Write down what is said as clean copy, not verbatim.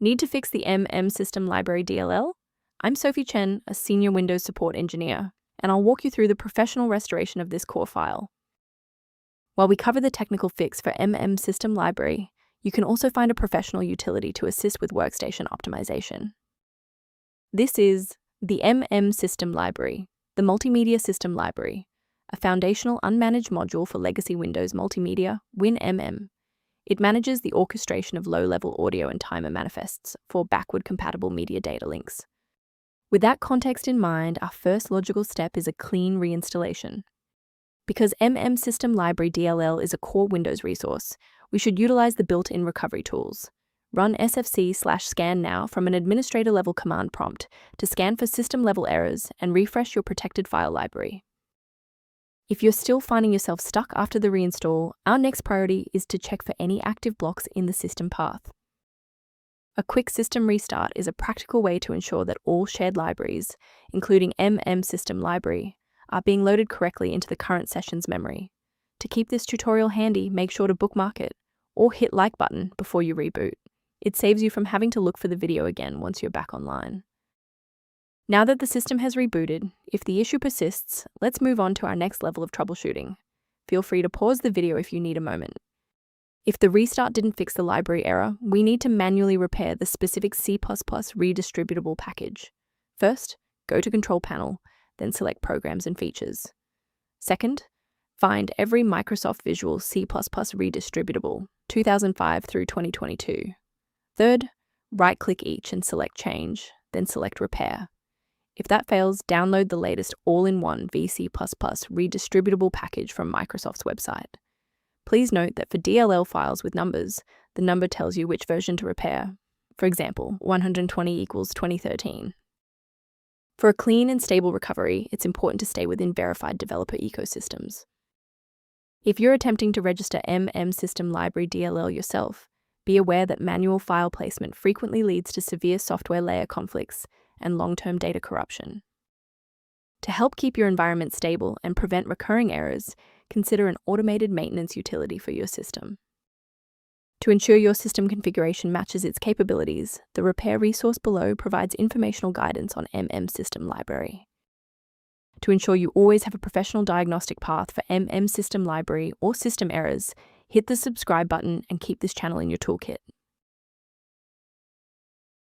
Need to fix the Mmsystem Library DLL? I'm Sophie Chen, a senior Windows support engineer, and I'll walk you through the professional restoration of this core file. While we cover the technical fix for Mmsystem Library, you can also find a professional utility to assist with workstation optimization. This is the Mmsystem Library, the Multimedia System Library, a foundational unmanaged module for legacy Windows Multimedia, WinMM. It manages the orchestration of low-level audio and timer manifests for backward-compatible media data links. With that context in mind, our first logical step is a clean reinstallation. Because Mmsystem Library DLL is a core Windows resource, we should utilize the built-in recovery tools. Run sfc/scan now from an administrator-level command prompt to scan for system-level errors and refresh your protected file library. If you're still finding yourself stuck after the reinstall, our next priority is to check for any active blocks in the system path. A quick system restart is a practical way to ensure that all shared libraries, including Mmsystem Library, are being loaded correctly into the current session's memory. To keep this tutorial handy, make sure to bookmark it or hit like button before you reboot. It saves you from having to look for the video again once you're back online. Now that the system has rebooted, if the issue persists, let's move on to our next level of troubleshooting. Feel free to pause the video if you need a moment. If the restart didn't fix the library error, we need to manually repair the specific C++ redistributable package. First, go to Control Panel, then select Programs and Features. Second, find every Microsoft Visual C++ redistributable, 2005 through 2022. Third, right-click each and select Change, then select Repair. If that fails, download the latest all-in-one VC++ redistributable package from Microsoft's website. Please note that for DLL files with numbers, the number tells you which version to repair. For example, 120 equals 2013. For a clean and stable recovery, it's important to stay within verified developer ecosystems. If you're attempting to register Mmsystem Library DLL yourself, be aware that manual file placement frequently leads to severe software layer conflicts and long-term data corruption. To help keep your environment stable and prevent recurring errors, consider an automated maintenance utility for your system. To ensure your system configuration matches its capabilities, the repair resource below provides informational guidance on Mmsystem Library. To ensure you always have a professional diagnostic path for Mmsystem Library or system errors, hit the subscribe button and keep this channel in your toolkit.